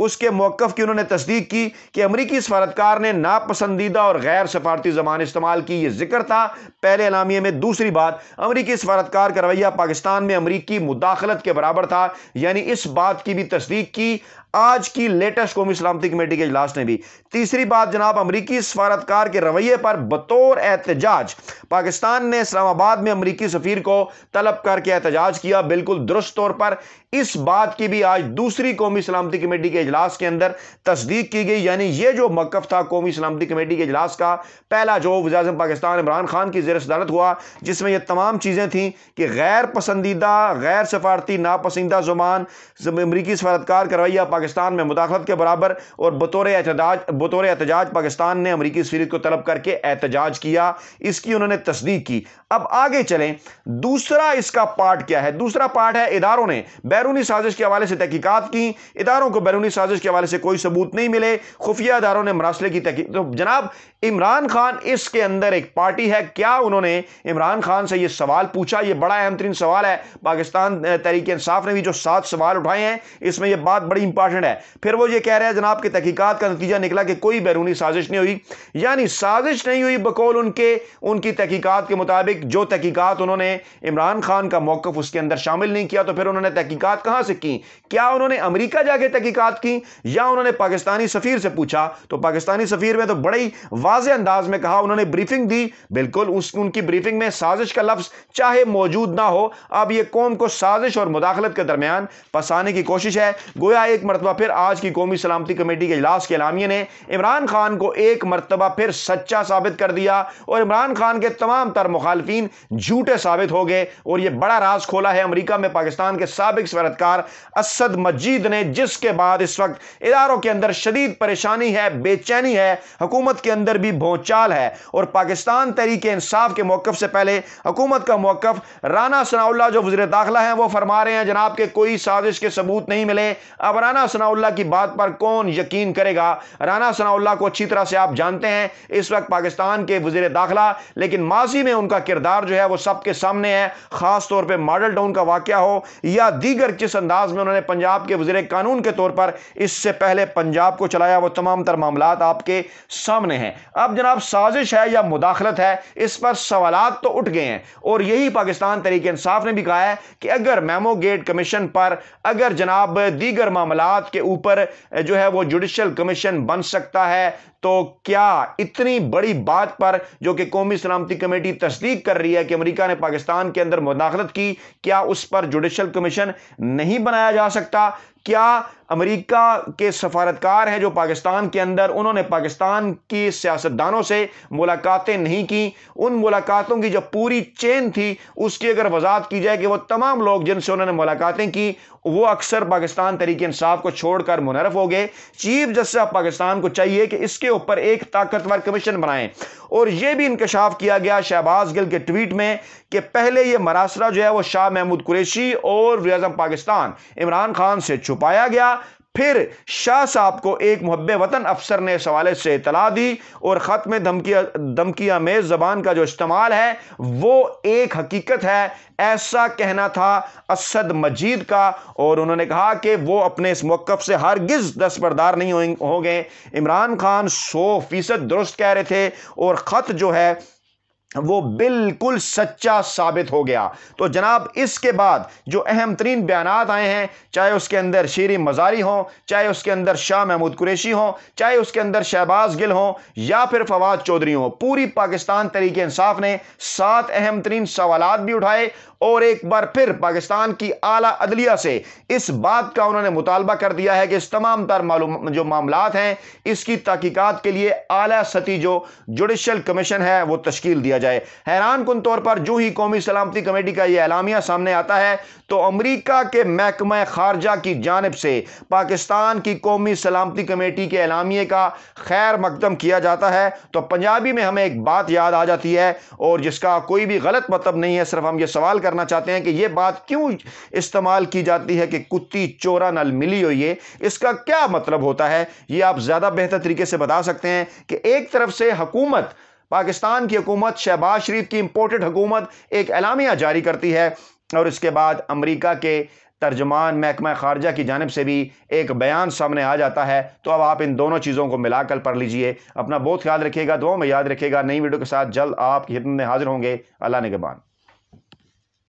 اس کے موقف کی انہوں نے تصدیق کی کہ امریکی سفارتکار نے ناپسندیدہ اور غیر سفارتی زبان استعمال کی، یہ ذکر تھا پہلے اعلامیے میں۔ دوسری بات، امریکی سفارتکار کا رویہ پاکستان میں امریکی مداخلت کے برابر تھا، یعنی اس بات کی بھی تصدیق کی آج کی لیٹسٹ قومی سلامتی کمیٹی کے اجلاس نے بھی۔ تیسری بات جناب، امریکی سفارتکار کے رویے پر بطور احتجاج پاکستان نے اسلام آباد میں امریکی سفیر کو طلب کر کے احتجاج کیا، بالکل درست طور پر۔ اس بات کی بھی آج دوسری قومی سلامتی کمیٹی کے اجلاس کے اندر تصدیق کی گئی، یعنی یہ جو موقف تھا قومی سلامتی کمیٹی کے اجلاس کا پہلا، جو وزیر اعظم پاکستان عمران خان کی زیر صدارت ہوا، جس میں یہ تمام چیزیں تھیں کہ غیر پسندیدہ، غیر سفارتی، ناپسندیدہ زبان، امریکی سفارتکار کا رویہ پاکستان میں مداخلت کے برابر، اور بطور احتجاج پاکستان نے امریکی سفیر کو طلب کر کے احتجاج کیا، اس کی انہوں نے تصدیق کی۔ اب آگے چلیں، دوسرا اس کا پارٹ کیا ہے؟ دوسرا پارٹ ہے اداروں نے بیرونی سازش کے حوالے سے تحقیقات کی، اداروں کو بیرونی سازش کے حوالے سے کوئی ثبوت نہیں ملے، خفیہ اداروں نے مراسلے کی تحقیق۔ تو جناب عمران خان اس کے اندر ایک پارٹی ہے، کیا انہوں نے عمران خان سے یہ سوال پوچھا؟ یہ بڑا اہم ترین سوال ہے۔ پاکستان تحریک انصاف نے بھی جو 7 سوال اٹھائے ہیں، اس میں یہ بات بڑی امپارٹنٹ ہے۔ پھر وہ یہ کہہ رہے ہیں جناب کہ تحقیقات کا نتیجہ نکلا کہ کوئی بیرونی سازش نہیں ہوئی، یعنی سازش نہیں ہوئی بقول ان کی تحقیقات کے مطابق۔ جو تحقیقات انہوں نے عمران خان کا موقف اس کے اندر شامل نہیں کیا، تو پھر انہوں نے تحقیقات کہاں سے کی؟ کیا انہوں نے امریکہ جا کے تحقیقات کی یا انہوں نے پاکستانی سفیر سے پوچھا؟ تو پاکستانی سفیر میں تو بڑی واضح انداز میں کہا، انہوں نے بریفنگ دی، بالکل ان کی بریفنگ میں سازش کا لفظ چاہے موجود نہ ہو، اب یہ قوم کو سازش اور مداخلت کے درمیان پھنسانے کی کوشش ہے۔ گویا ایک مرتبہ پھر آج کی قومی سلامتی کمیٹی کے اجلاس کے اعلامیے نے عمران خان کو ایک مرتبہ پھر سچا ثابت کر دیا، اور عمران خان کے تمام تر مخالفین جھوٹے ثابت ہو گئے۔ اور یہ بڑا راز کھولا ہے امریکہ میں پاکستان کے سابق سفارتکار اسد مجید نے، جس کے بعد اس وقت اداروں کے اندر شدید پریشانی ہے، بے چینی ہے، حکومت کے اندر بھی بھونچال ہے۔ اور پاکستان تحریک انصاف کے موقف سے پہلے حکومت کا موقف، رانا ثناءاللہ جو وزیر داخلہ ہیں، وہ فرما رہے ہیں جناب کہ کوئی سازش کے ثبوت نہیں ملے۔ اب رانا ثناءاللہ کی بات پر کون یقین کرے گا؟ رانا ثناءاللہ کو اچھی طرح سے آپ جانتے ہیں، اس وقت پاکستان کے وزیر داخلہ، لیکن ماضی میں ان کا کردار جو ہے وہ سب کے سامنے ہے، خاص طور پہ ماڈل ٹاؤن کا واقعہ ہو یا دیگر جس انداز میں انہوں نے پنجاب کے وزیر قانون کے طور پر اس سے پہلے پنجاب کو چلایا، وہ تمام تر معاملات آپ کے سامنے ہیں۔ اب جناب سازش ہے یا مداخلت ہے، اس پر سوالات تو اٹھ گئے ہیں، اور یہی پاکستان تحریک انصاف نے بھی کہا ہے کہ اگر میمو گیٹ کمیشن پر، اگر جناب دیگر معاملات کے اوپر جو ہے وہ جوڈیشل کمیشن بن سکتا ہے، تو کیا اتنی بڑی بات پر جو کہ قومی سلامتی کمیٹی تصدیق کر رہی ہے کہ امریکہ نے پاکستان کے اندر مداخلت کی، کیا اس پر جوڈیشل کمیشن نہیں بنایا جا سکتا؟ کیا امریکہ کے سفارتکار ہیں جو پاکستان کے اندر، انہوں نے پاکستان کی سیاستدانوں سے ملاقاتیں نہیں کی؟ ان ملاقاتوں کی جو پوری چین تھی، اس کی اگر وضاحت کی جائے کہ وہ تمام لوگ جن سے انہوں نے ملاقاتیں کی، وہ اکثر پاکستان تحریک انصاف کو چھوڑ کر منحرف ہو گئے۔ چیف جسٹس آف پاکستان کو چاہیے کہ اس کے اوپر ایک طاقتور کمیشن بنائیں۔ اور یہ بھی انکشاف کیا گیا شہباز گل کے ٹویٹ میں کہ پہلے یہ مراسلہ جو ہے وہ شاہ محمود قریشی اور وزیر اعظم پاکستان عمران خان سے چھپایا گیا، پھر شاہ صاحب کو ایک محب وطن افسر نے اس حوالے سے اطلاع دی، اور خط میں دھمکی آمیز زبان کا جو استعمال ہے وہ ایک حقیقت ہے، ایسا کہنا تھا اسد مجید کا۔ اور انہوں نے کہا کہ وہ اپنے اس موقف سے ہرگز دستبردار نہیں ہوں گے۔ عمران خان 100% درست کہہ رہے تھے، اور خط جو ہے وہ بالکل سچا ثابت ہو گیا۔ تو جناب اس کے بعد جو اہم ترین بیانات آئے ہیں، چاہے اس کے اندر شیریں مزاری ہوں، چاہے اس کے اندر شاہ محمود قریشی ہوں، چاہے اس کے اندر شہباز گل ہوں یا پھر فواد چودھری ہوں، پوری پاکستان تحریک انصاف نے 7 اہم ترین سوالات بھی اٹھائے، اور ایک بار پھر پاکستان کی اعلیٰ عدلیہ سے اس بات کا انہوں نے مطالبہ کر دیا ہے کہ اس تمام تر جو معاملات ہیں، اس کی تحقیقات کے لیے اعلیٰ سطحی جو جوڈیشل کمیشن ہے وہ تشکیل دیا جائے۔ حیران کن طور پر جو ہی قومی سلامتی کمیٹی کا یہ اعلامیہ سامنے آتا ہے، تو امریکہ کے محکمہ خارجہ کی جانب سے پاکستان کی قومی سلامتی کمیٹی کے اعلامیے کا خیر مقدم کیا جاتا ہے، تو پنجابی میں ہمیں ایک بات یاد آ جاتی ہے، اور جس کا کوئی بھی غلط مطلب نہیں ہے، صرف ہم یہ سوال کرنا چاہتے ہیں کہ یہ بات کیوں استعمال کی جاتی ہے کہ کتی چورا نل ملی ہوئی ہے، اس کا کیا مطلب ہوتا ہے؟ یہ آپ زیادہ بہتر طریقے سے بتا سکتے ہیں کہ ایک طرف سے حکومت، پاکستان کی حکومت، شہباز شریف کی امپورٹڈ حکومت ایک اعلامیہ جاری کرتی ہے، اور اس کے بعد امریکہ کے ترجمان محکمہ خارجہ کی جانب سے بھی ایک بیان سامنے آ جاتا ہے۔ تو اب آپ ان دونوں چیزوں کو ملا کر پڑھ لیجئے۔ اپنا بہت خیال رکھیے گا، دعاؤں میں یاد رکھیے گا۔ نئی ویڈیو کے ساتھ جلد آپ کی خدمت میں حاضر ہوں گے۔ اللہ نگہبان۔